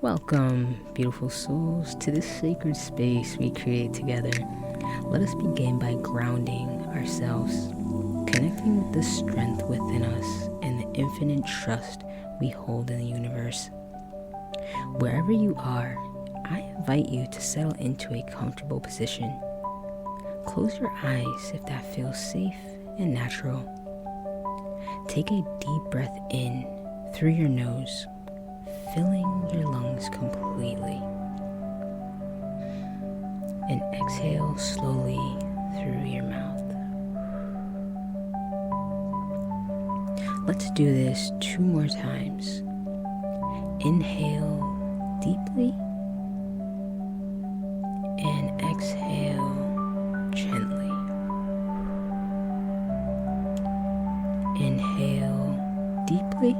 Welcome, beautiful souls, to this sacred space we create together. Let us begin by grounding ourselves, connecting with the strength within us and the infinite trust we hold in the universe. Wherever you are, I invite you to settle into a comfortable position. Close your eyes if that feels safe and natural. Take a deep breath in through your nose, filling your lungs completely. And exhale slowly through your mouth. Let's do this 2 more times. Inhale deeply and exhale gently. Inhale deeply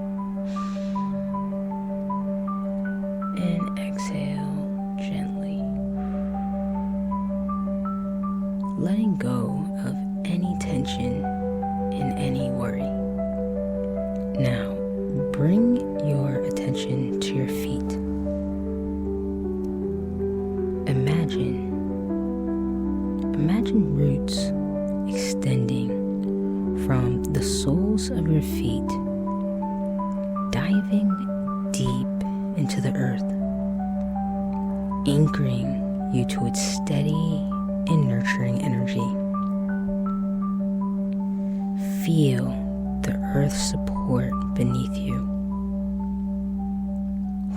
and exhale gently. Letting go of any tension and any worry. Now, bring your attention to your feet. Imagine roots extending from the soles of your feet, diving deep into the earth, anchoring you to its steady and nurturing energy. Feel the earth's support beneath you,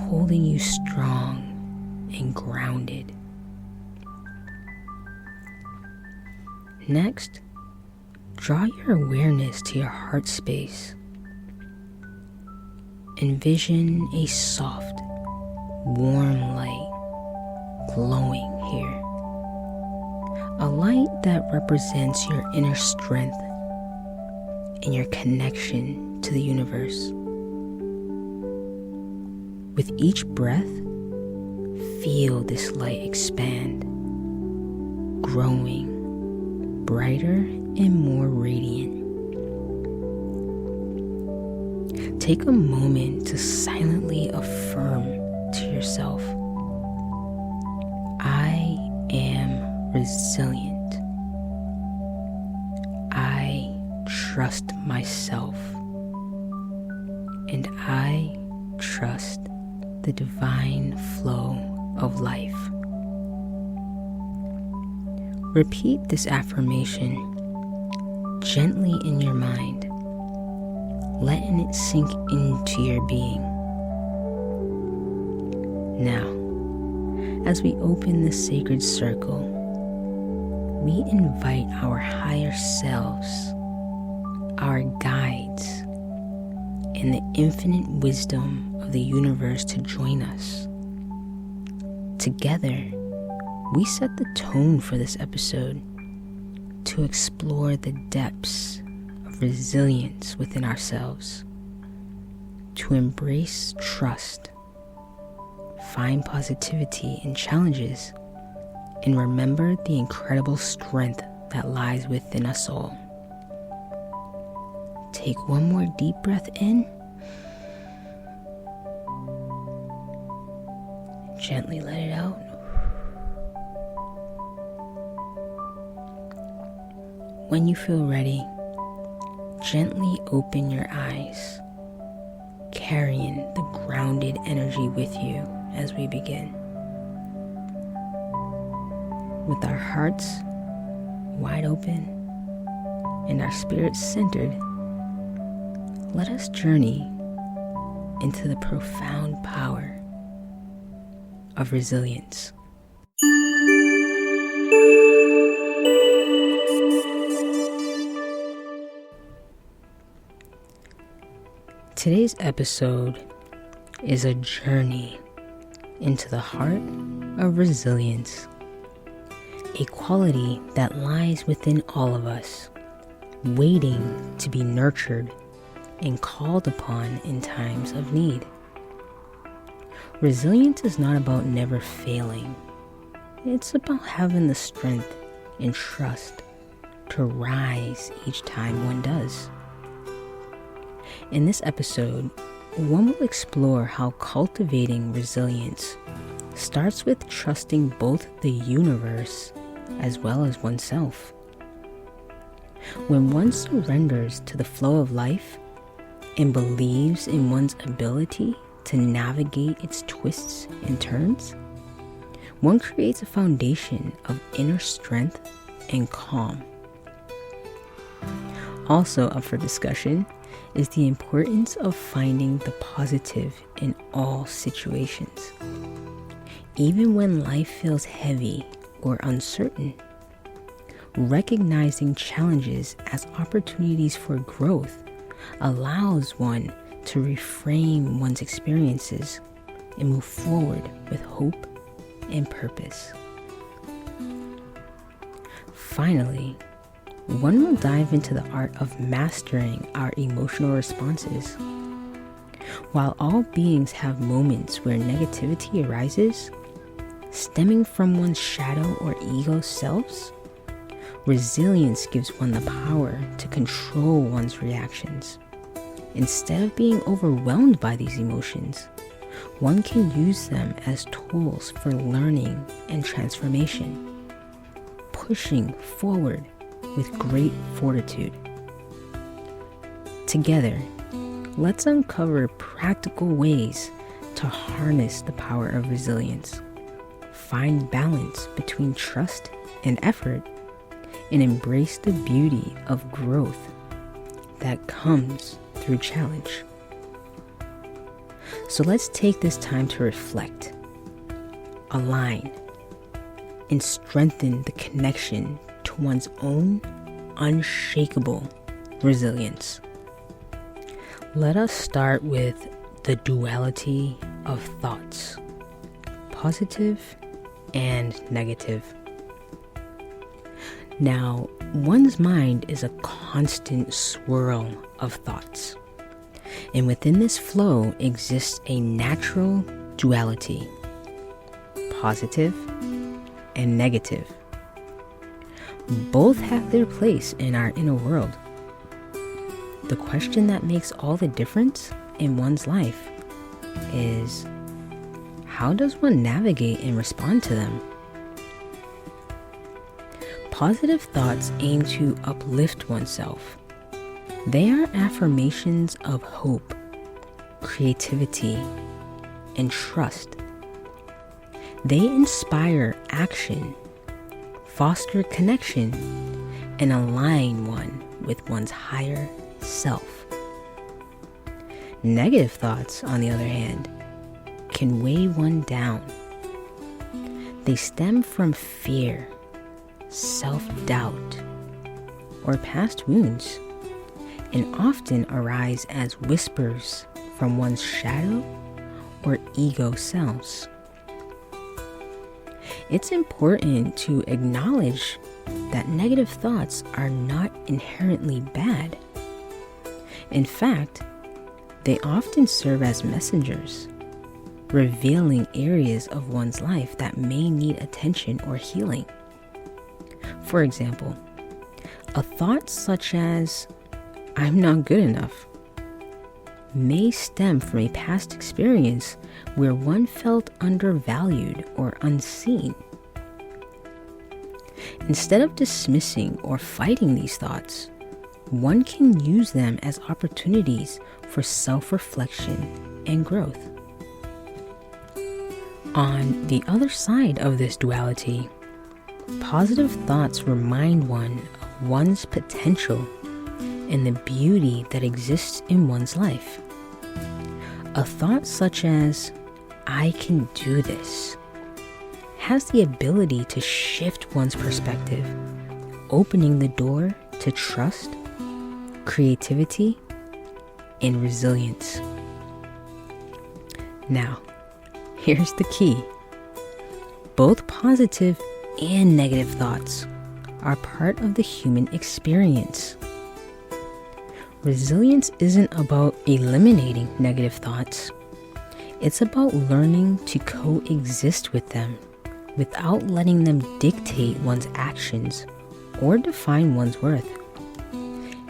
holding you strong and grounded. Next, draw your awareness to your heart space. Envision a soft, warm light glowing here. A light that represents your inner strength and your connection to the universe. With each breath, feel this light expand, growing brighter and more radiant. Take a moment to silently affirm to yourself, I am resilient. I trust myself. And I trust the divine flow of life. Repeat this affirmation gently in your mind, letting it sink into your being. Now, as we open this sacred circle, we invite our higher selves, our guides, and the infinite wisdom of the universe to join us. Together, we set the tone for this episode to explore the depths of resilience within ourselves, to embrace trust, find positivity in challenges, and remember the incredible strength that lies within us all. Take one more deep breath in. Gently let it out. When you feel ready, gently open your eyes, carrying the grounded energy with you as we begin. With our hearts wide open and our spirits centered, let us journey into the profound power of resilience. Today's episode is a journey into the heart of resilience, a quality that lies within all of us, waiting to be nurtured and called upon in times of need. Resilience is not about never failing. It's about having the strength and trust to rise each time one does. In this episode, one will explore how cultivating resilience starts with trusting both the universe as well as oneself. When one surrenders to the flow of life and believes in one's ability to navigate its twists and turns, one creates a foundation of inner strength and calm. Also up for discussion is the importance of finding the positive in all situations. Even when life feels heavy or uncertain, recognizing challenges as opportunities for growth allows one to reframe one's experiences and move forward with hope and purpose. Finally, one will dive into the art of mastering our emotional responses. While all beings have moments where negativity arises, stemming from one's shadow or ego selves, resilience gives one the power to control one's reactions. Instead of being overwhelmed by these emotions, one can use them as tools for learning and transformation, pushing forward with great fortitude. Together, let's uncover practical ways to harness the power of resilience, find balance between trust and effort, and embrace the beauty of growth that comes through challenge. So let's take this time to reflect, align, and strengthen the connection to one's own unshakable resilience. Let us start with the duality of thoughts, positive and negative. Now, one's mind is a constant swirl of thoughts, and within this flow exists a natural duality, positive and negative. Both have their place in our inner world. The question that makes all the difference in one's life is, how does one navigate and respond to them? Positive thoughts aim to uplift oneself. They are affirmations of hope, creativity, and trust. They inspire action, foster connection, and align one with one's higher self. Negative thoughts, on the other hand, can weigh one down. They stem from fear, self-doubt, or past wounds, and often arise as whispers from one's shadow or ego selves. It's important to acknowledge that negative thoughts are not inherently bad. In fact, they often serve as messengers, revealing areas of one's life that may need attention or healing. For example, a thought such as, "I'm not good enough," may stem from a past experience where one felt undervalued or unseen. Instead of dismissing or fighting these thoughts, one can use them as opportunities for self-reflection and growth. On the other side of this duality, positive thoughts remind one of one's potential and the beauty that exists in one's life. A thought such as, "I can do this," has the ability to shift one's perspective, opening the door to trust, creativity, and resilience. Now, here's the key. Both positive and negative thoughts are part of the human experience. Resilience isn't about eliminating negative thoughts. It's about learning to coexist with them without letting them dictate one's actions or define one's worth.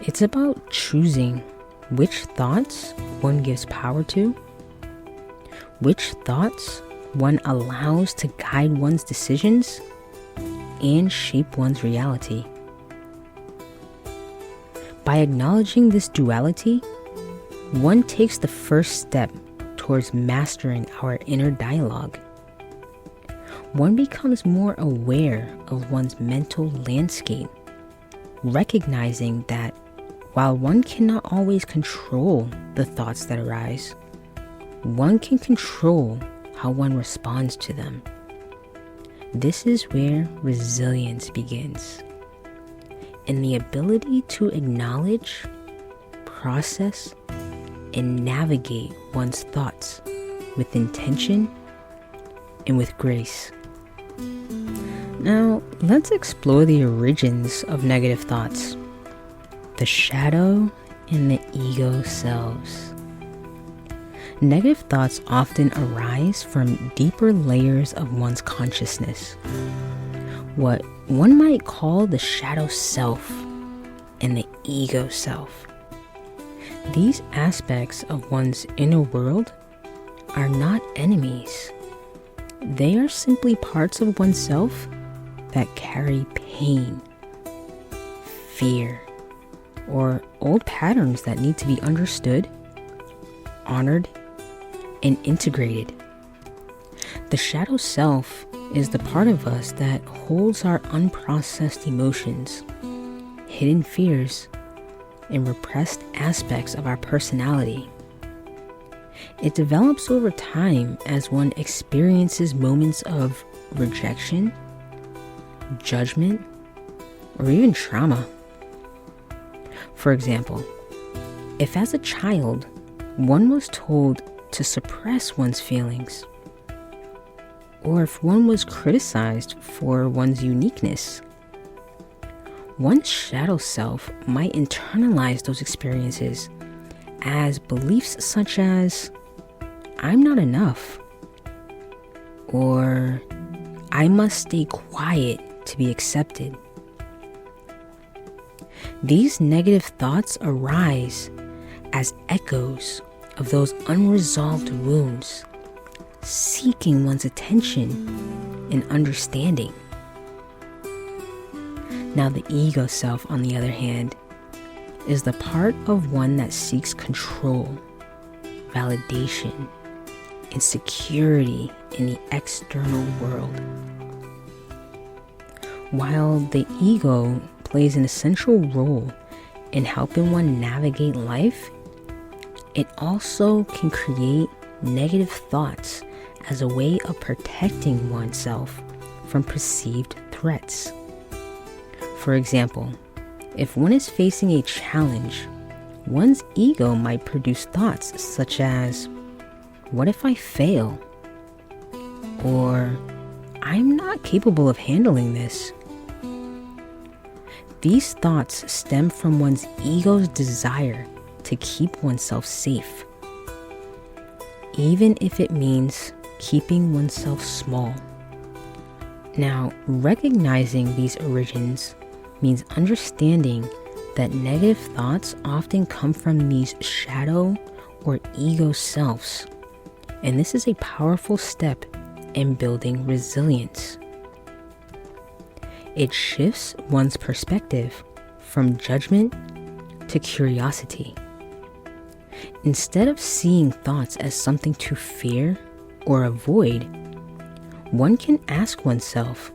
It's about choosing which thoughts one gives power to, which thoughts one allows to guide one's decisions and shape one's reality. By acknowledging this duality, one takes the first step towards mastering our inner dialogue. One becomes more aware of one's mental landscape, recognizing that while one cannot always control the thoughts that arise, one can control how one responds to them. This is where resilience begins, and the ability to acknowledge, process, and navigate one's thoughts with intention and with grace. Now, let's explore the origins of negative thoughts, the shadow and the ego selves. Negative thoughts often arise from deeper layers of one's consciousness, what one might call the shadow self and the ego self. These aspects of one's inner world are not enemies. They are simply parts of oneself that carry pain, fear, or old patterns that need to be understood, honored, and integrated. The shadow self is the part of us that holds our unprocessed emotions, hidden fears, and repressed aspects of our personality. It develops over time as one experiences moments of rejection, judgment, or even trauma. For example, if as a child one was told to suppress one's feelings, or if one was criticized for one's uniqueness, one's shadow self might internalize those experiences as beliefs such as, "I'm not enough," or "I must stay quiet to be accepted." These negative thoughts arise as echoes of those unresolved wounds, seeking one's attention and understanding. Now, the ego self, on the other hand, is the part of one that seeks control, validation, and security in the external world. While the ego plays an essential role in helping one navigate life, it also can create negative thoughts as a way of protecting oneself from perceived threats. For example, if one is facing a challenge, one's ego might produce thoughts such as, "What if I fail?" Or, "I'm not capable of handling this." These thoughts stem from one's ego's desire to keep oneself safe, even if it means keeping oneself small. Now, recognizing these origins means understanding that negative thoughts often come from these shadow or ego selves, and this is a powerful step in building resilience. It shifts one's perspective from judgment to curiosity. Instead of seeing thoughts as something to fear or avoid, one can ask oneself,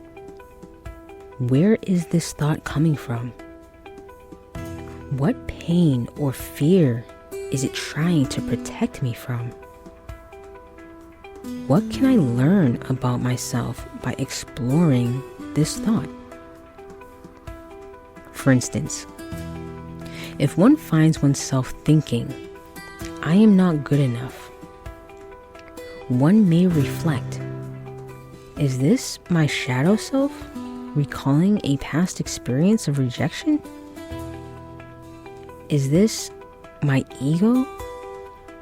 where is this thought coming from? What pain or fear is it trying to protect me from? What can I learn about myself by exploring this thought? For instance, if one finds oneself thinking, "I am not good enough," one may reflect, is this my shadow self recalling a past experience of rejection? Is this my ego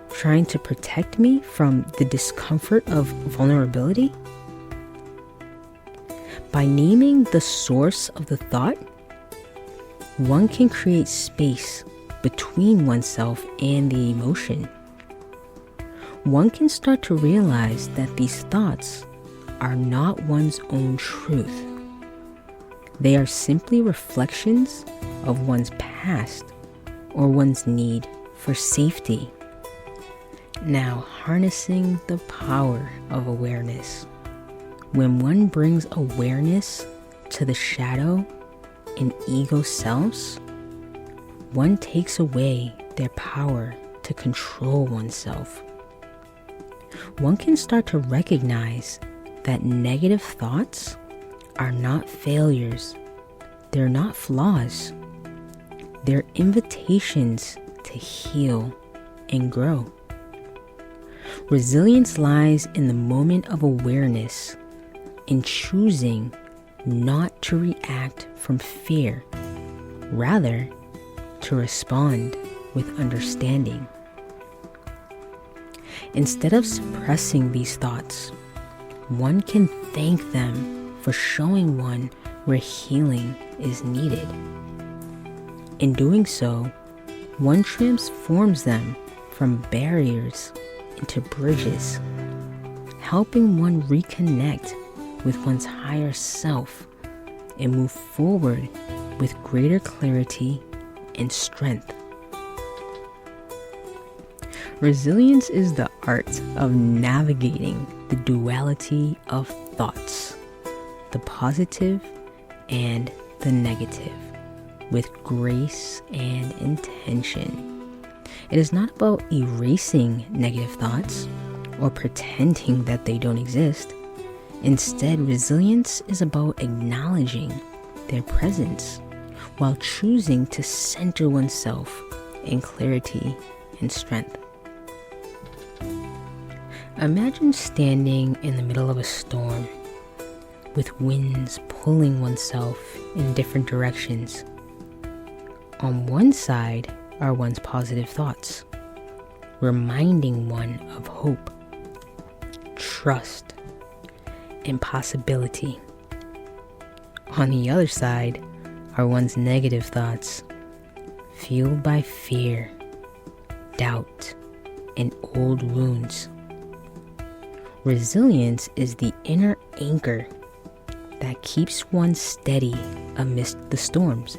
trying to protect me from the discomfort of vulnerability? By naming the source of the thought, one can create space between oneself and the emotion. One can start to realize that these thoughts are not one's own truth. They are simply reflections of one's past or one's need for safety. Now, harnessing the power of awareness. When one brings awareness to the shadow and ego selves, one takes away their power to control oneself. One can start to recognize that negative thoughts are not failures. They're not flaws. They're invitations to heal and grow. Resilience lies in the moment of awareness, in choosing not to react from fear, rather to respond with understanding. Instead of suppressing these thoughts, one can thank them for showing one where healing is needed. In doing so, one transforms them from barriers into bridges, helping one reconnect with one's higher self and move forward with greater clarity and strength. Resilience is the art of navigating the duality of thoughts, the positive and the negative, with grace and intention. It is not about erasing negative thoughts or pretending that they don't exist. Instead, resilience is about acknowledging their presence while choosing to center oneself in clarity and strength. Imagine standing in the middle of a storm with winds pulling oneself in different directions. On one side are one's positive thoughts, reminding one of hope, trust, and possibility. On the other side are one's negative thoughts, fueled by fear, doubt, and old wounds. Resilience is the inner anchor that keeps one steady amidst the storms.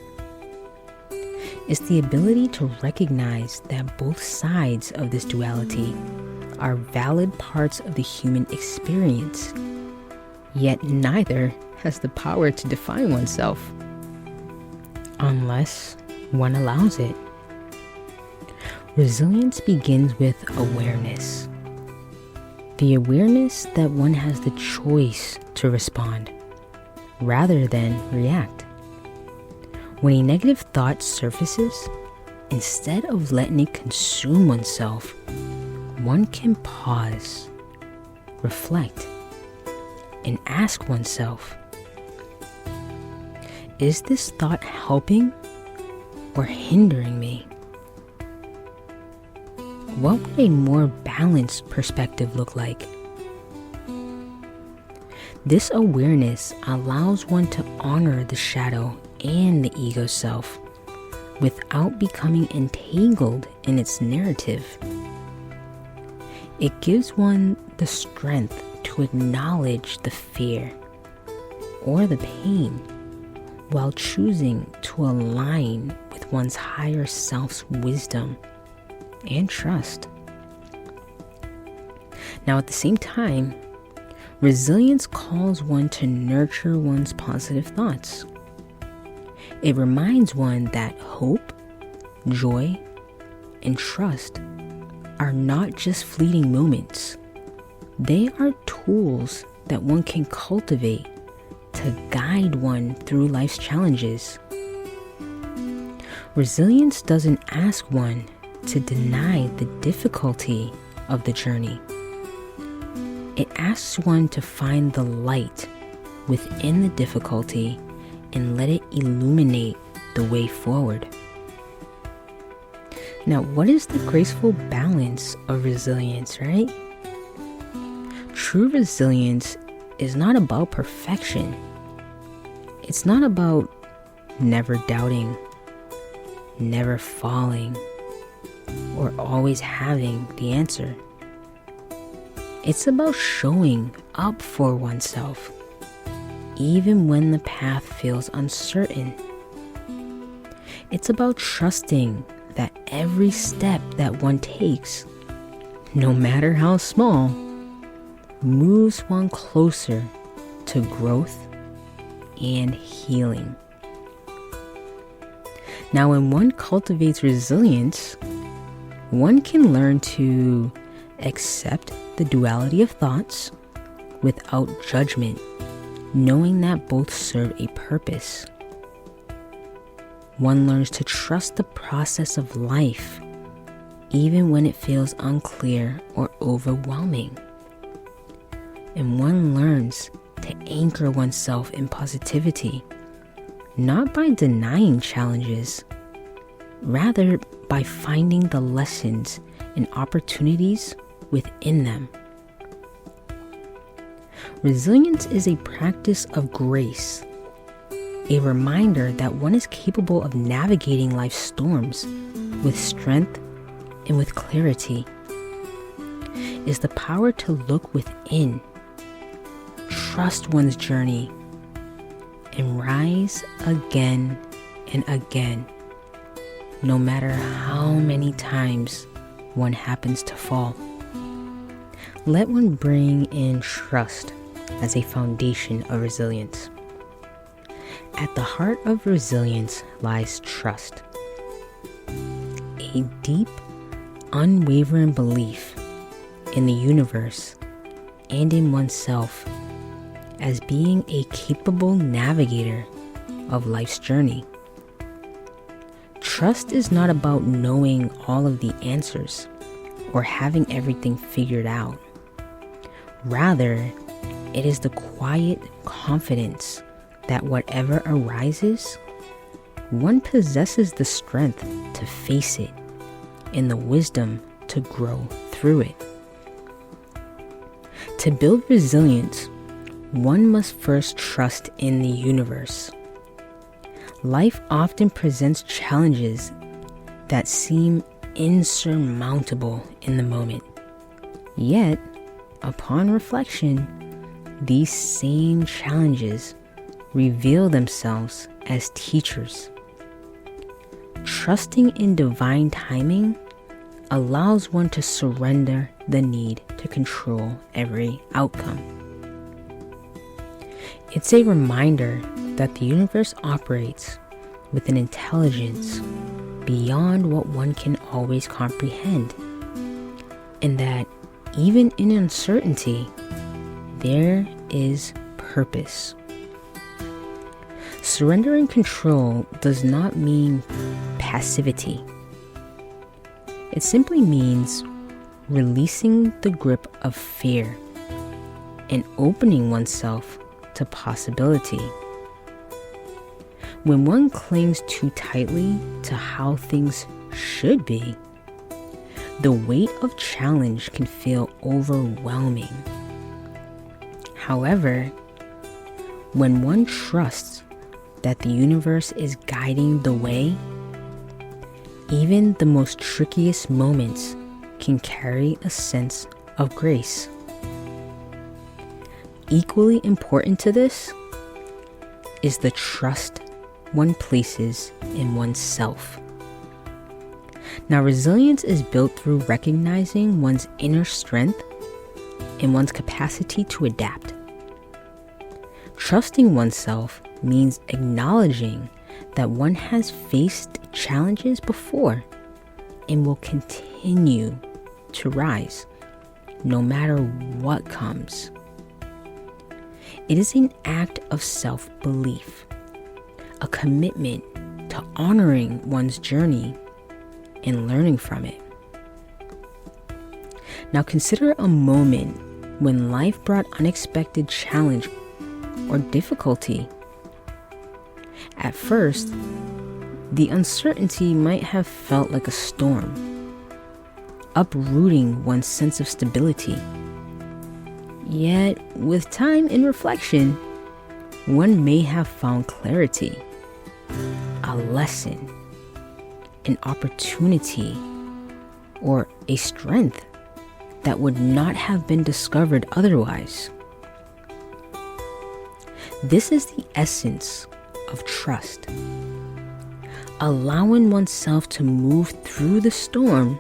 It's the ability to recognize that both sides of this duality are valid parts of the human experience, yet neither has the power to define oneself, unless one allows it. Resilience begins with awareness. The awareness that one has the choice to respond rather than react. When a negative thought surfaces, instead of letting it consume oneself, one can pause, reflect, and ask oneself, is this thought helping or hindering me? What would a more balanced perspective look like? This awareness allows one to honor the shadow and the ego self without becoming entangled in its narrative. It gives one the strength to acknowledge the fear or the pain while choosing to align with one's higher self's wisdom and trust. Now, at the same time, resilience calls one to nurture one's positive thoughts. It reminds one that hope, joy, and trust are not just fleeting moments. They are tools that one can cultivate to guide one through life's challenges. Resilience doesn't ask one to deny the difficulty of the journey. It asks one to find the light within the difficulty and let it illuminate the way forward. Now, what is the graceful balance of resilience, right? True resilience is not about perfection. It's not about never doubting. never falling, or always having the answer. It's about showing up for oneself, even when the path feels uncertain. It's about trusting that every step that one takes, no matter how small, moves one closer to growth and healing. Now, when one cultivates resilience, one can learn to accept the duality of thoughts without judgment, knowing that both serve a purpose. One learns to trust the process of life, even when it feels unclear or overwhelming. And one learns to anchor oneself in positivity, not by denying challenges, rather by finding the lessons and opportunities within them. Resilience is a practice of grace, a reminder that one is capable of navigating life's storms with strength and with clarity. Is the power to look within, trust one's journey, and rise again and again, no matter how many times one happens to fall. Let one bring in trust as a foundation of resilience. At the heart of resilience lies trust, a deep, unwavering belief in the universe and in oneself as being a capable navigator of life's journey. Trust is not about knowing all of the answers or having everything figured out. Rather, it is the quiet confidence that whatever arises, one possesses the strength to face it and the wisdom to grow through it. To build resilience, one must first trust in the universe. Life often presents challenges that seem insurmountable in the moment. Yet, upon reflection, these same challenges reveal themselves as teachers. Trusting in divine timing allows one to surrender the need to control every outcome. It's a reminder that the universe operates with an intelligence beyond what one can always comprehend, and that even in uncertainty, there is purpose. Surrendering control does not mean passivity. It simply means releasing the grip of fear and opening oneself to possibility. When one clings too tightly to how things should be, the weight of challenge can feel overwhelming. However, when one trusts that the universe is guiding the way, even the most trickiest moments can carry a sense of grace. Equally important to this is the trust one places in oneself. Now, resilience is built through recognizing one's inner strength and one's capacity to adapt. Trusting oneself means acknowledging that one has faced challenges before and will continue to rise, no matter what comes. It is an act of self-belief, a commitment to honoring one's journey and learning from it. Now consider a moment when life brought unexpected challenge or difficulty. At first, the uncertainty might have felt like a storm, uprooting one's sense of stability. Yet, with time and reflection, one may have found clarity, a lesson, an opportunity or a strength that would not have been discovered otherwise. This is the essence of trust. Allowing oneself to move through the storm,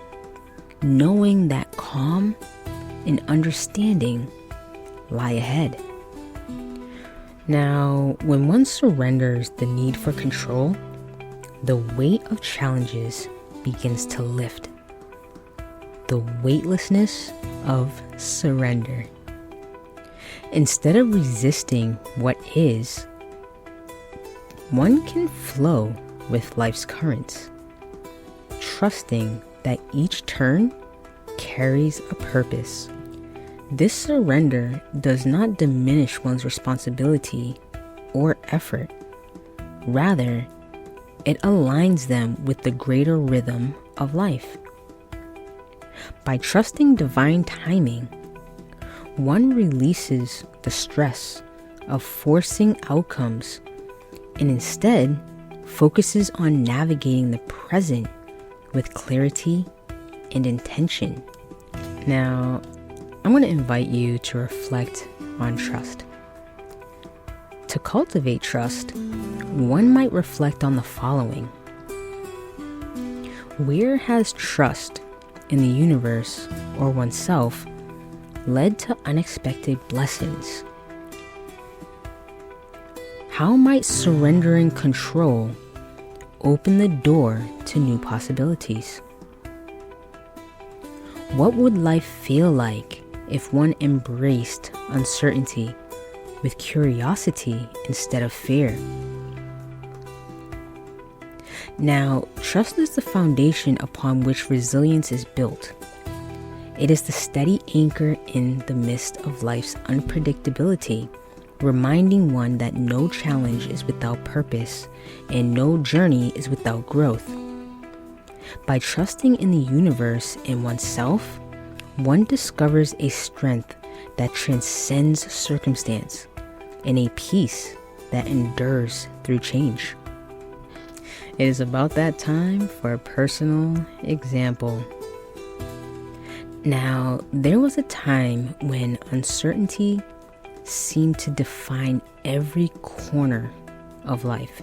knowing that calm and understanding lie ahead. Now, when one surrenders the need for control, the weight of challenges begins to lift. The weightlessness of surrender. Instead of resisting what is, one can flow with life's currents, trusting that each turn carries a purpose. This surrender does not diminish one's responsibility or effort. Rather, it aligns them with the greater rhythm of life. By trusting divine timing, one releases the stress of forcing outcomes and instead focuses on navigating the present with clarity and intention. Now, I'm going to invite you to reflect on trust. To cultivate trust, one might reflect on the following. Where has trust in the universe or oneself led to unexpected blessings? How might surrendering control open the door to new possibilities? What would life feel like if one embraced uncertainty with curiosity instead of fear? Now, trust is the foundation upon which resilience is built. It is the steady anchor in the midst of life's unpredictability, reminding one that no challenge is without purpose and no journey is without growth. By trusting in the universe and oneself, one discovers a strength that transcends circumstance and a peace that endures through change. It is about that time for a personal example. Now, there was a time when uncertainty seemed to define every corner of life.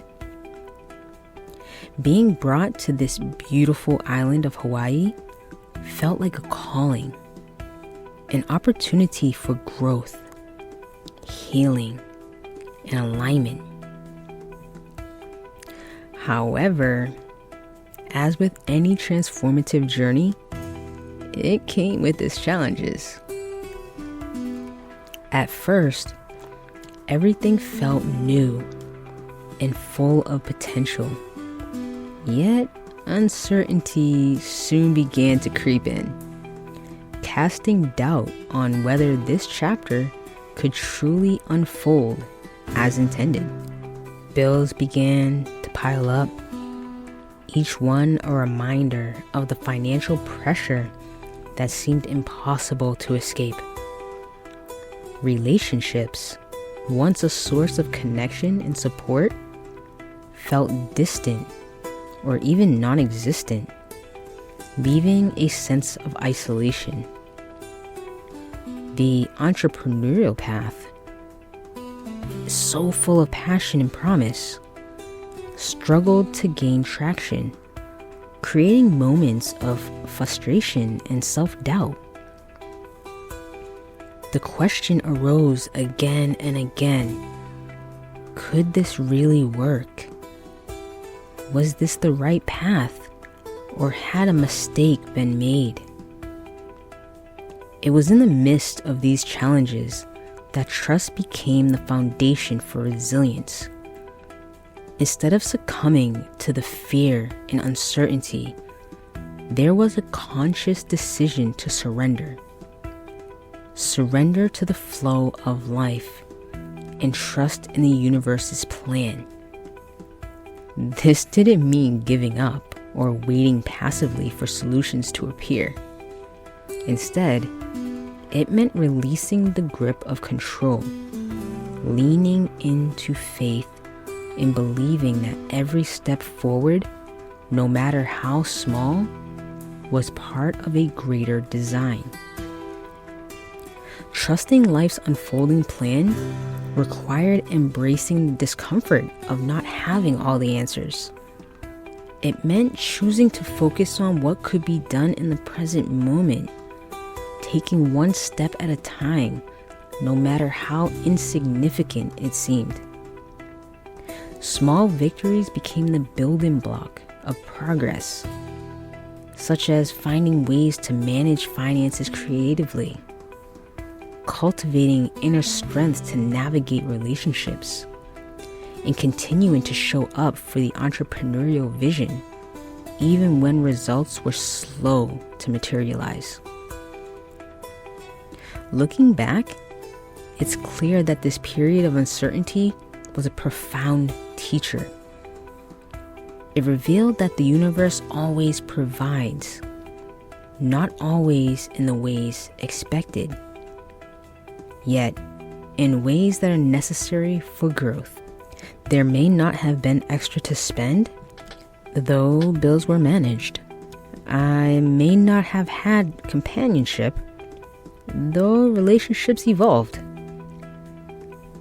Being brought to this beautiful island of Hawaii felt like a calling, an opportunity for growth, healing, and alignment. However, as with any transformative journey, it came with its challenges. At first, everything felt new and full of potential. Yet, uncertainty soon began to creep in, casting doubt on whether this chapter could truly unfold as intended. Bills began to pile up, each one a reminder of the financial pressure that seemed impossible to escape. Relationships, once a source of connection and support, felt distant or even non-existent, leaving a sense of isolation. The entrepreneurial path is so full of passion and promise, struggled to gain traction, creating moments of frustration and self-doubt. The question arose again and again, could this really work? Was this the right path, or had a mistake been made? It was in the midst of these challenges that trust became the foundation for resilience. Instead of succumbing to the fear and uncertainty, there was a conscious decision to surrender. Surrender to the flow of life and trust in the universe's plan. This didn't mean giving up or waiting passively for solutions to appear. Instead, it meant releasing the grip of control, leaning into faith, and believing that every step forward no matter how small, was part of a greater design. Trusting life's unfolding plan required embracing the discomfort of not having all the answers. It meant choosing to focus on what could be done in the present moment, taking one step at a time, no matter how insignificant it seemed. Small victories became the building block of progress, such as finding ways to manage finances creatively, cultivating inner strength to navigate relationships, and continuing to show up for the entrepreneurial vision, even when results were slow to materialize. Looking back, it's clear that this period of uncertainty was a profound teacher. It revealed that the universe always provides, not always in the ways expected, yet in ways that are necessary for growth. There may not have been extra to spend, though bills were managed. I may not have had companionship, though relationships evolved.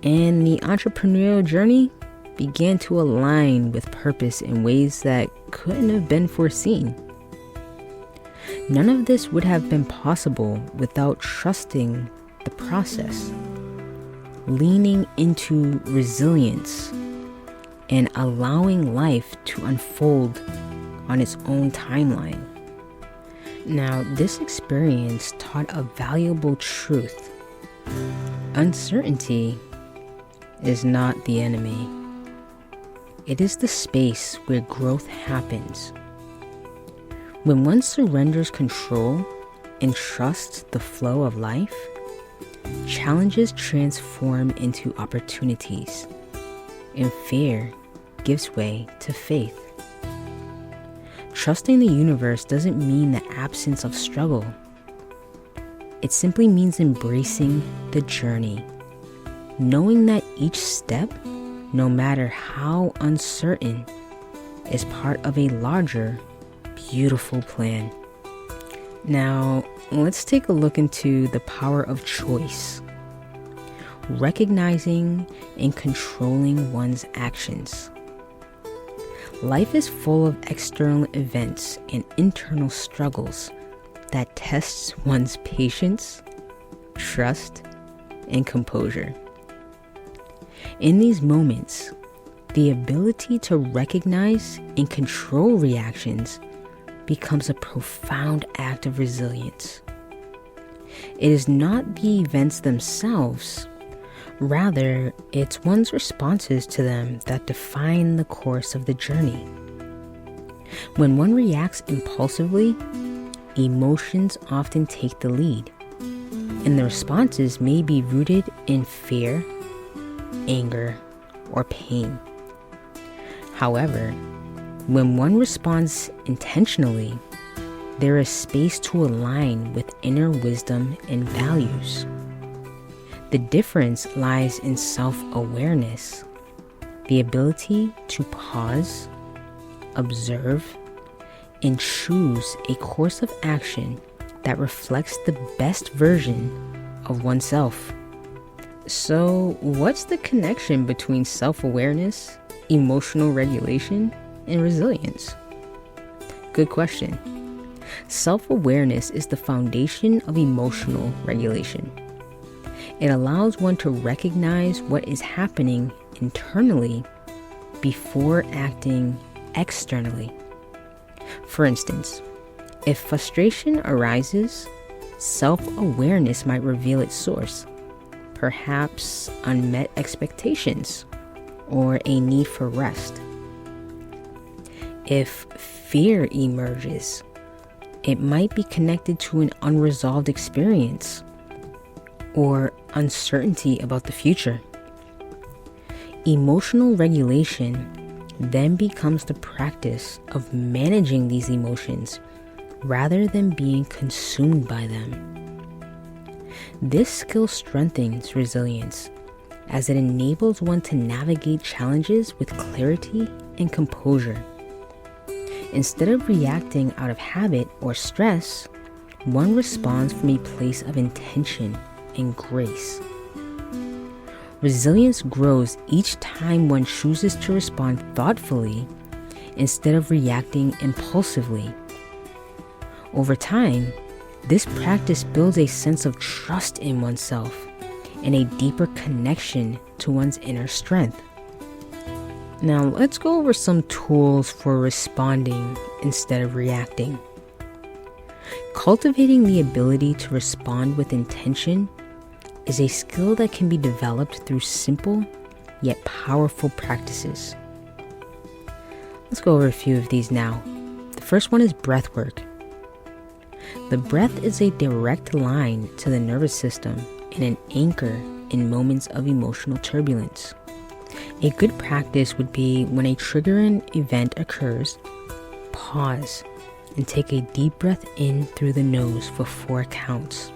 And the entrepreneurial journey began to align with purpose in ways that couldn't have been foreseen. None of this would have been possible without trusting the process, leaning into resilience, and allowing life to unfold on its own timeline. Now, this experience taught a valuable truth. Uncertainty is not the enemy. It is the space where growth happens. When one surrenders control and trusts the flow of life, challenges transform into opportunities, and fear gives way to faith. Trusting the universe doesn't mean the absence of struggle. It simply means embracing the journey, knowing that each step, no matter how uncertain, is part of a larger, beautiful plan. Now, let's take a look into the power of choice. Recognizing and controlling one's actions. Life is full of external events and internal struggles that tests one's patience, trust, and composure. In these moments, the ability to recognize and control reactions becomes a profound act of resilience. It is not the events themselves, rather, it's one's responses to them that define the course of the journey. When one reacts impulsively, emotions often take the lead, and the responses may be rooted in fear, anger, or pain. However, when one responds intentionally, there is space to align with inner wisdom and values. The difference lies in self-awareness, the ability to pause, observe, and choose a course of action that reflects the best version of oneself. So, what's the connection between self-awareness, emotional regulation, and resilience? Good question. Self-awareness is the foundation of emotional regulation. It allows one to recognize what is happening internally before acting externally. For instance, if frustration arises, self-awareness might reveal its source, perhaps unmet expectations or a need for rest. If fear emerges, it might be connected to an unresolved experience or uncertainty about the future. Emotional regulation then becomes the practice of managing these emotions rather than being consumed by them. This skill strengthens resilience as it enables one to navigate challenges with clarity and composure. Instead of reacting out of habit or stress, one responds from a place of intention and grace. Resilience grows each time one chooses to respond thoughtfully instead of reacting impulsively. Over time, this practice builds a sense of trust in oneself and a deeper connection to one's inner strength. Now, let's go over some tools for responding instead of reacting. Cultivating the ability to respond with intention is a skill that can be developed through simple yet powerful practices. Let's go over a few of these now. The first one is breath work. The breath is a direct line to the nervous system and an anchor in moments of emotional turbulence. A good practice would be when a triggering event occurs, pause and take a deep breath in through the nose for 4 counts.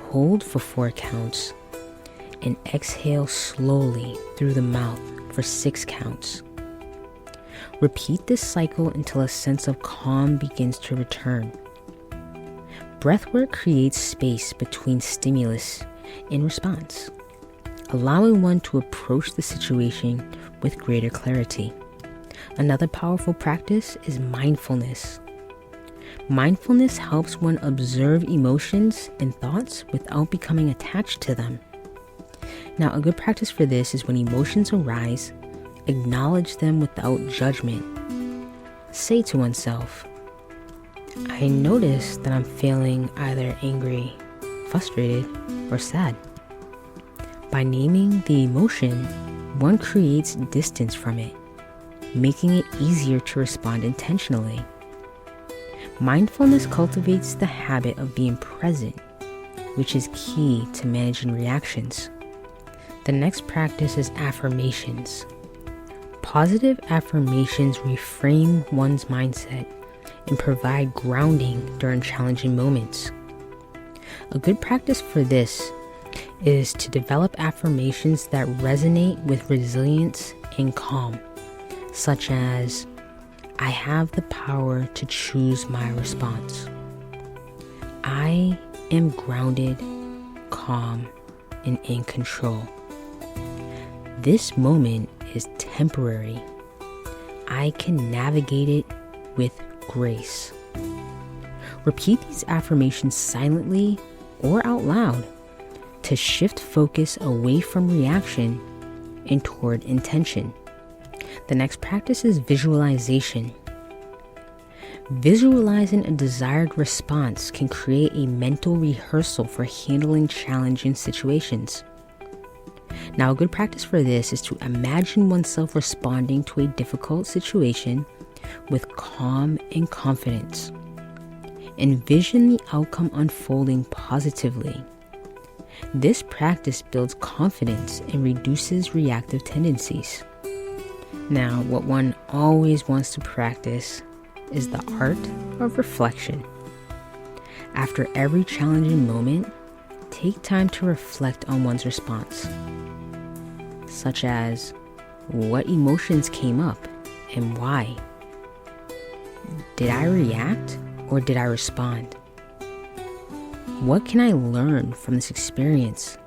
Hold for 4 counts and exhale slowly through the mouth for 6 counts. Repeat this cycle until a sense of calm begins to return. Breathwork creates space between stimulus and response, allowing one to approach the situation with greater clarity. Another powerful practice is mindfulness. Mindfulness helps one observe emotions and thoughts without becoming attached to them. Now, a good practice for this is when emotions arise, acknowledge them without judgment. Say to oneself, I notice that I'm feeling either angry, frustrated, or sad. By naming the emotion, one creates distance from it, making it easier to respond intentionally. Mindfulness cultivates the habit of being present, which is key to managing reactions. The next practice is affirmations. Positive affirmations reframe one's mindset and provide grounding during challenging moments. A good practice for this is to develop affirmations that resonate with resilience and calm, such as, I have the power to choose my response. I am grounded, calm, and in control. This moment is temporary. I can navigate it with grace. Repeat these affirmations silently or out loud to shift focus away from reaction and toward intention. The next practice is visualization. Visualizing a desired response can create a mental rehearsal for handling challenging situations. Now, a good practice for this is to imagine oneself responding to a difficult situation with calm and confidence. Envision the outcome unfolding positively. This practice builds confidence and reduces reactive tendencies. Now, what one always wants to practice is the art of reflection. After every challenging moment, take time to reflect on one's response, such as what emotions came up and why. Did I react or did I respond? What can I learn from this experience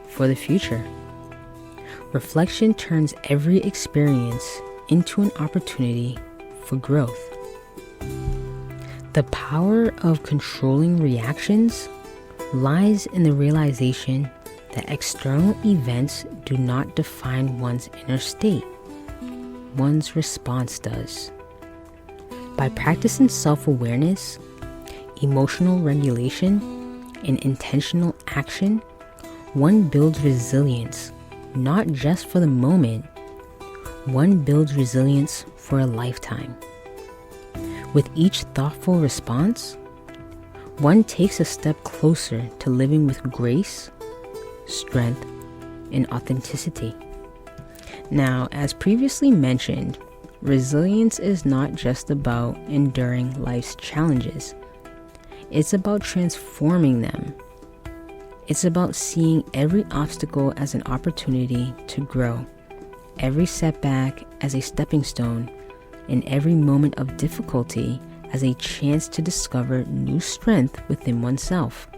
for the future? Reflection turns every experience into an opportunity for growth. The power of controlling reactions lies in the realization that external events do not define one's inner state. One's response does. By practicing self-awareness, emotional regulation, and intentional action, one builds resilience, not just for the moment. One builds resilience for a lifetime. With each thoughtful response, one takes a step closer to living with grace, strength, and authenticity. Now, as previously mentioned, resilience is not just about enduring life's challenges. It's about transforming them. It's about seeing every obstacle as an opportunity to grow, every setback as a stepping stone, in every moment of difficulty as a chance to discover new strength within oneself.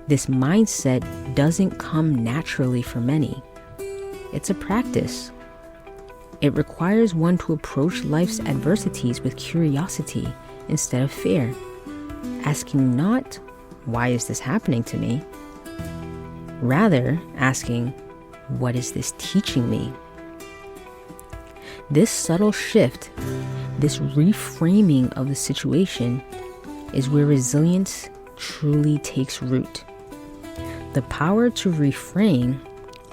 This mindset doesn't come naturally for many. It's a practice. It requires one to approach life's adversities with curiosity instead of fear, asking not, "Why is this happening to me?" Rather, asking, "What is this teaching me?" This subtle shift, this reframing of the situation, is where resilience truly takes root. The power to reframe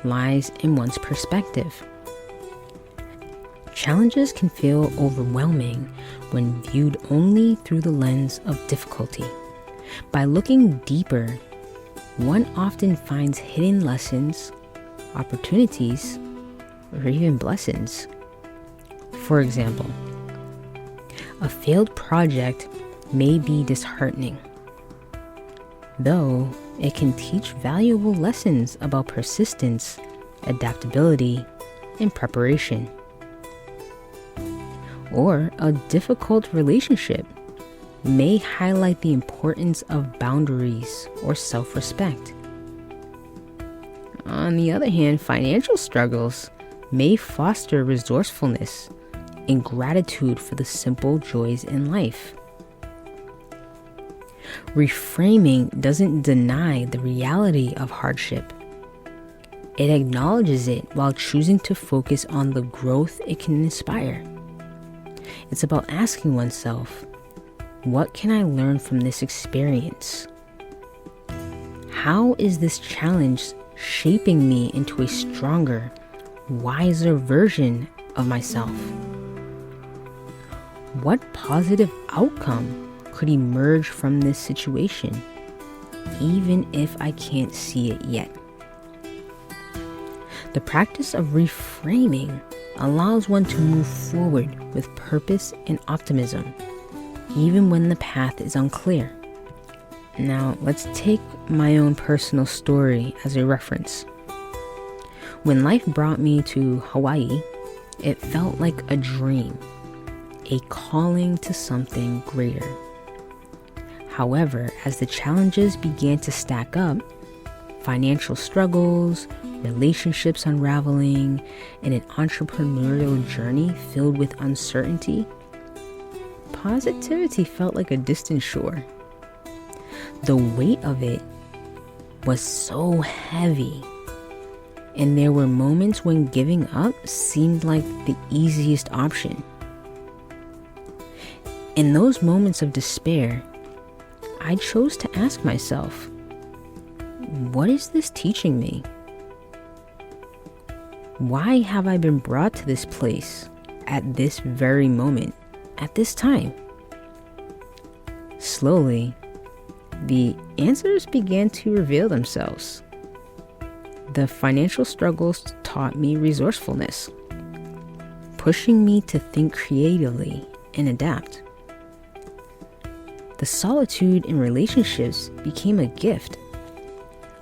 lies in one's perspective. Challenges can feel overwhelming when viewed only through the lens of difficulty. By looking deeper, one often finds hidden lessons, opportunities, or even blessings. For example, a failed project may be disheartening, though it can teach valuable lessons about persistence, adaptability, and preparation. Or a difficult relationship may highlight the importance of boundaries or self-respect. On the other hand, financial struggles may foster resourcefulness and gratitude for the simple joys in life. Reframing doesn't deny the reality of hardship. It acknowledges it while choosing to focus on the growth it can inspire. It's about asking oneself, what can I learn from this experience? How is this challenge shaping me into a stronger, wiser version of myself? What positive outcome could emerge from this situation, even if I can't see it yet? The practice of reframing allows one to move forward with purpose and optimism, even when the path is unclear. Now, let's take my own personal story as a reference. When life brought me to Hawaii, it felt like a dream, a calling to something greater. However, as the challenges began to stack up, financial struggles, relationships unraveling, and an entrepreneurial journey filled with uncertainty, positivity felt like a distant shore. The weight of it was so heavy, and there were moments when giving up seemed like the easiest option. In those moments of despair, I chose to ask myself, what is this teaching me? Why have I been brought to this place at this very moment, at this time? Slowly, the answers began to reveal themselves. The financial struggles taught me resourcefulness, pushing me to think creatively and adapt. The solitude in relationships became a gift,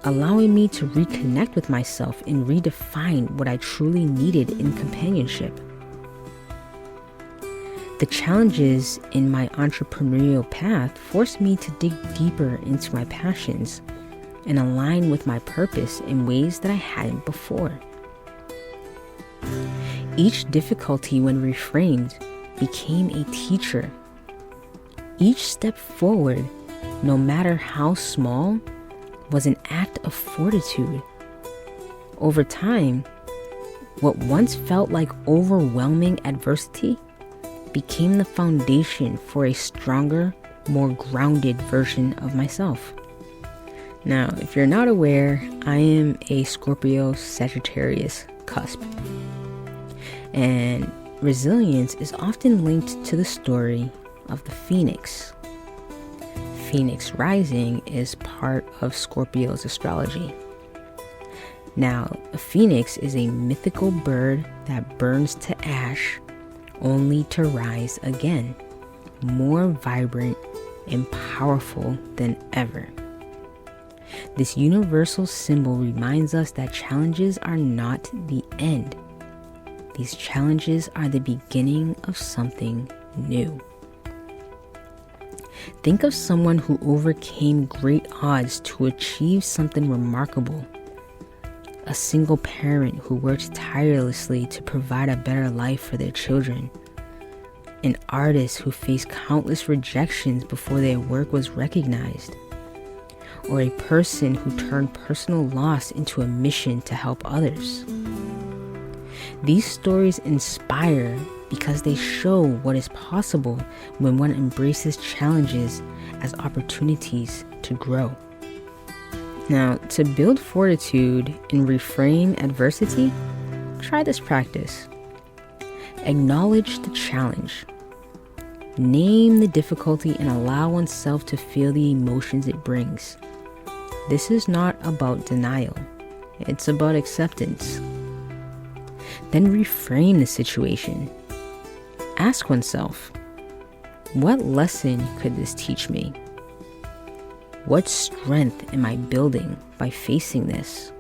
allowing me to reconnect with myself and redefine what I truly needed in companionship. The challenges in my entrepreneurial path forced me to dig deeper into my passions and align with my purpose in ways that I hadn't before. Each difficulty, when reframed, became a teacher. Each step forward, no matter how small, was an act of fortitude. Over time, what once felt like overwhelming adversity became the foundation for a stronger, more grounded version of myself. Now, if you're not aware, I am a Scorpio Sagittarius cusp. And resilience is often linked to the story of the phoenix. Phoenix rising is part of Scorpio's astrology. Now, a phoenix is a mythical bird that burns to ash only to rise again, more vibrant and powerful than ever. This universal symbol reminds us that challenges are not the end. These challenges are the beginning of something new. Think of someone who overcame great odds to achieve something remarkable. A single parent who worked tirelessly to provide a better life for their children. An artist who faced countless rejections before their work was recognized. Or a person who turned personal loss into a mission to help others. These stories inspire because they show what is possible when one embraces challenges as opportunities to grow. Now, to build fortitude and reframe adversity, try this practice. Acknowledge the challenge. Name the difficulty and allow oneself to feel the emotions it brings. This is not about denial. It's about acceptance. Then reframe the situation. Ask oneself, what lesson could this teach me? What strength am I building by facing this?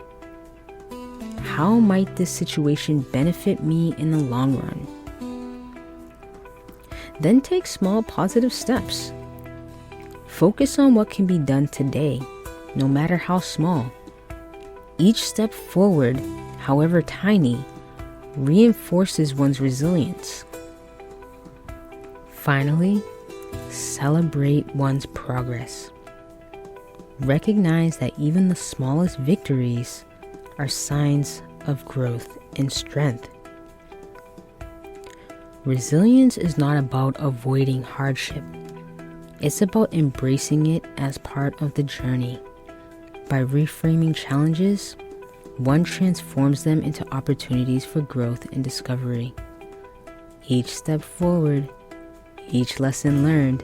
How might this situation benefit me in the long run? Then take small positive steps. Focus on what can be done today, no matter how small. Each step forward, however tiny, reinforces one's resilience. Finally, celebrate one's progress. Recognize that even the smallest victories are signs of growth and strength. Resilience is not about avoiding hardship. It's about embracing it as part of the journey. By reframing challenges, one transforms them into opportunities for growth and discovery. Each step forward, each lesson learned,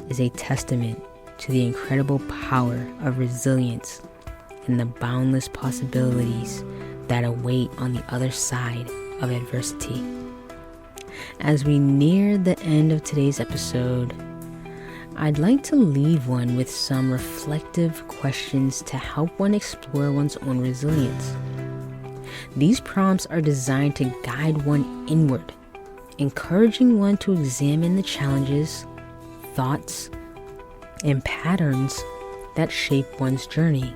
is a testament to the incredible power of resilience and the boundless possibilities that await on the other side of adversity. As we near the end of today's episode, I'd like to leave one with some reflective questions to help one explore one's own resilience. These prompts are designed to guide one inward, encouraging one to examine the challenges, thoughts, and patterns that shape one's journey.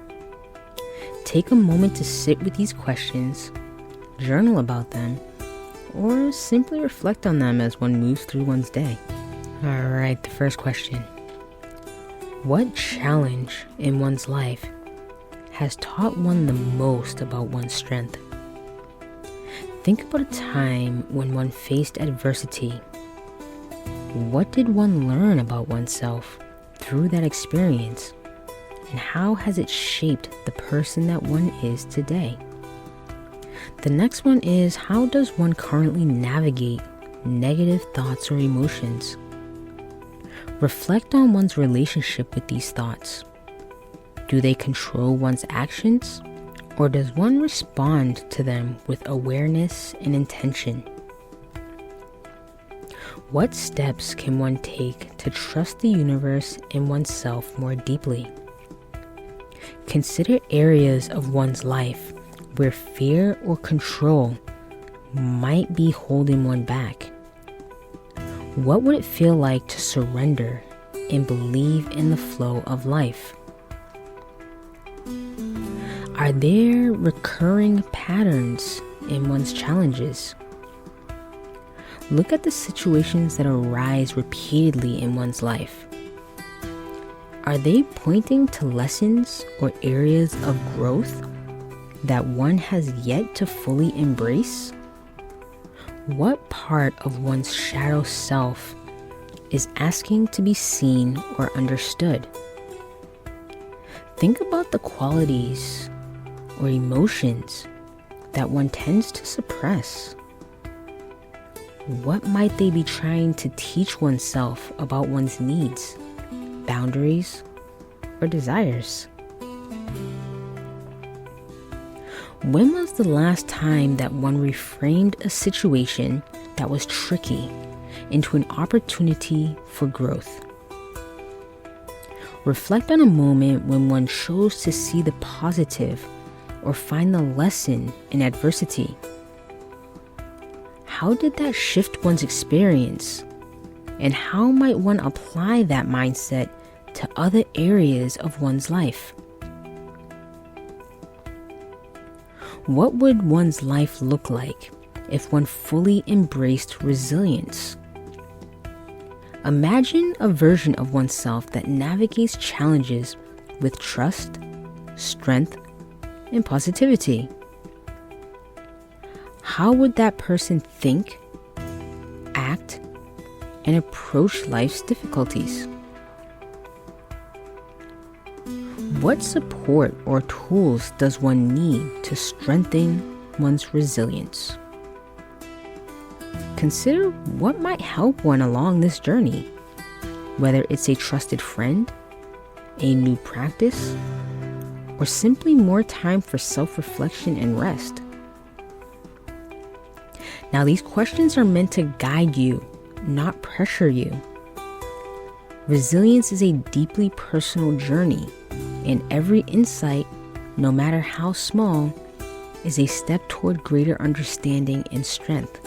Take a moment to sit with these questions, journal about them, or simply reflect on them as one moves through one's day. Alright, the first question. What challenge in one's life has taught one the most about one's strength? Think about a time when one faced adversity. What did one learn about oneself through that experience? And how has it shaped the person that one is today? The next one is, how does one currently navigate negative thoughts or emotions? Reflect on one's relationship with these thoughts. Do they control one's actions, or does one respond to them with awareness and intention? What steps can one take to trust the universe and oneself more deeply? Consider areas of one's life where fear or control might be holding one back. What would it feel like to surrender and believe in the flow of life? Are there recurring patterns in one's challenges? Look at the situations that arise repeatedly in one's life. Are they pointing to lessons or areas of growth that one has yet to fully embrace? What part of one's shadow self is asking to be seen or understood? Think about the qualities or emotions that one tends to suppress. What might they be trying to teach oneself about one's needs, boundaries, or desires? When was the last time that one reframed a situation that was tricky into an opportunity for growth? Reflect on a moment when one chose to see the positive or find the lesson in adversity. how did that shift one's experience? And how might one apply that mindset to other areas of one's life? What would one's life look like if one fully embraced resilience? Imagine a version of oneself that navigates challenges with trust, strength, and positivity. How would that person think, act, and approach life's difficulties? What support or tools does one need to strengthen one's resilience? Consider what might help one along this journey, whether it's a trusted friend, a new practice, or simply more time for self-reflection and rest. Now, these questions are meant to guide you, not pressure you. Resilience is a deeply personal journey, and every insight, no matter how small, is a step toward greater understanding and strength.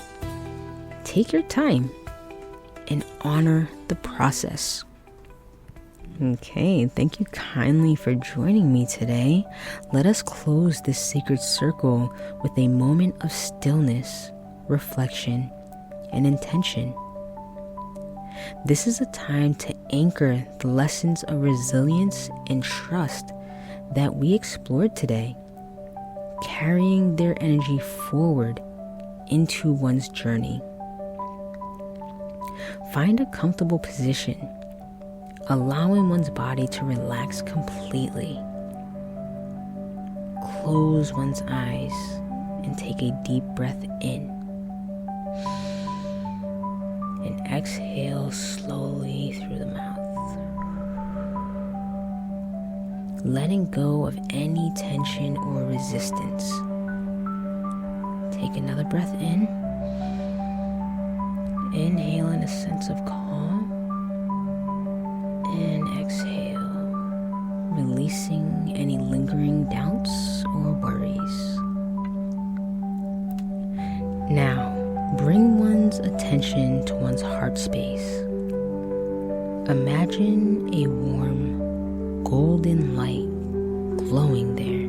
Take your time and honor the process. Okay, thank you kindly for joining me today. Let us close this sacred circle with a moment of stillness, reflection, and intention. This is a time to anchor the lessons of resilience and trust that we explored today, carrying their energy forward into one's journey. Find a comfortable position, allowing one's body to relax completely. Close one's eyes and take a deep breath in. And exhale slowly through the mouth. Letting go of any tension or resistance. Take another breath in. Inhaling a sense of calm. And exhale, releasing any lingering doubts or worries. Now, bring one's attention to one's heart space. Imagine a warm, golden light glowing there.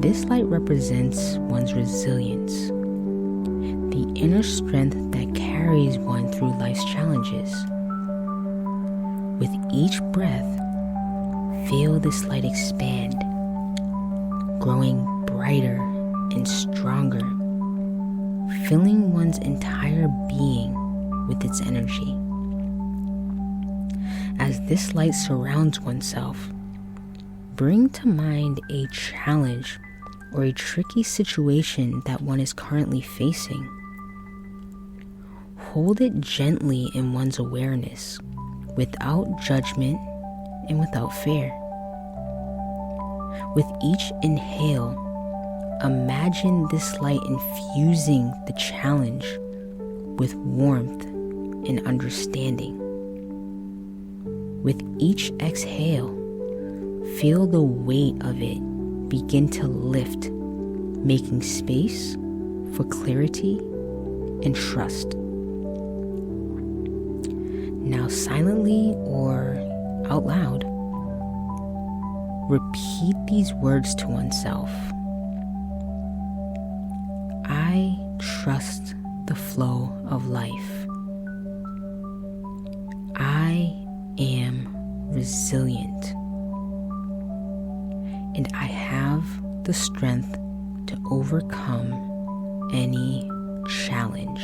This light represents one's resilience, the inner strength that carries one through life's challenges. With each breath, feel this light expand, growing brighter and stronger, filling one's entire being with its energy. As this light surrounds oneself, bring to mind a challenge or a tricky situation that one is currently facing. Hold it gently in one's awareness, without judgment and without fear. With each inhale, imagine this light infusing the challenge with warmth and understanding. With each exhale, feel the weight of it begin to lift, making space for clarity and trust. Now, silently or out loud, repeat these words to oneself. I trust the flow of life. I am resilient. And I have the strength to overcome any challenge.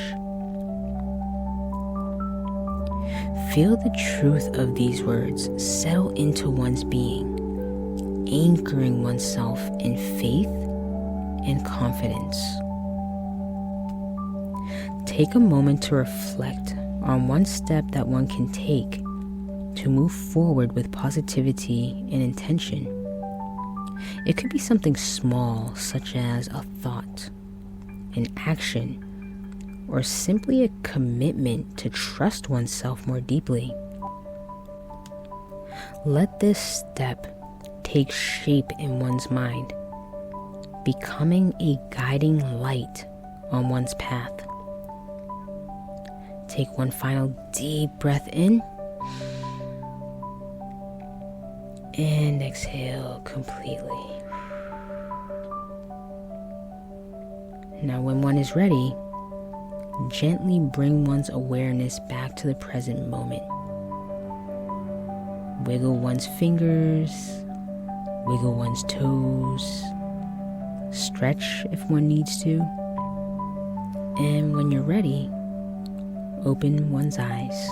Feel the truth of these words settle into one's being, anchoring oneself in faith and confidence. Take a moment to reflect on one step that one can take to move forward with positivity and intention. It could be something small, such as a thought, an action, or simply a commitment to trust oneself more deeply. Let this step take shape in one's mind, becoming a guiding light on one's path. Take one final deep breath in and exhale completely. Now, when one is ready, gently bring one's awareness back to the present moment. Wiggle one's fingers, wiggle one's toes, stretch if one needs to, and when you're ready, open one's eyes.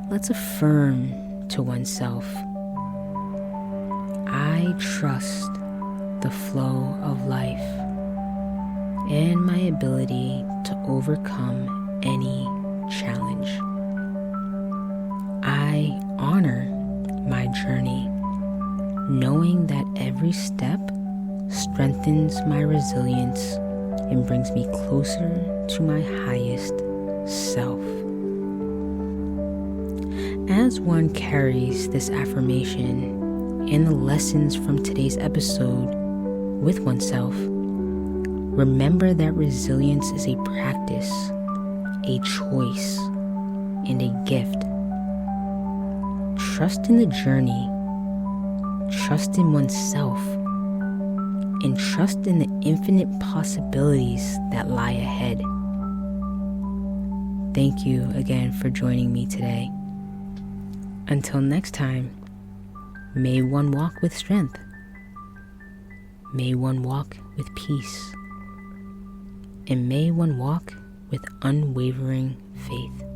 Let's affirm to oneself, I trust the flow of life and my ability to overcome any challenge. I honor my journey, knowing that every step strengthens my resilience and brings me closer to my highest self. As one carries this affirmation and the lessons from today's episode with oneself, remember that resilience is a practice, a choice, and a gift. Trust in the journey, trust in oneself, and trust in the infinite possibilities that lie ahead. Thank you again for joining me today. Until next time, may one walk with strength. May one walk with peace. And may one walk with unwavering faith.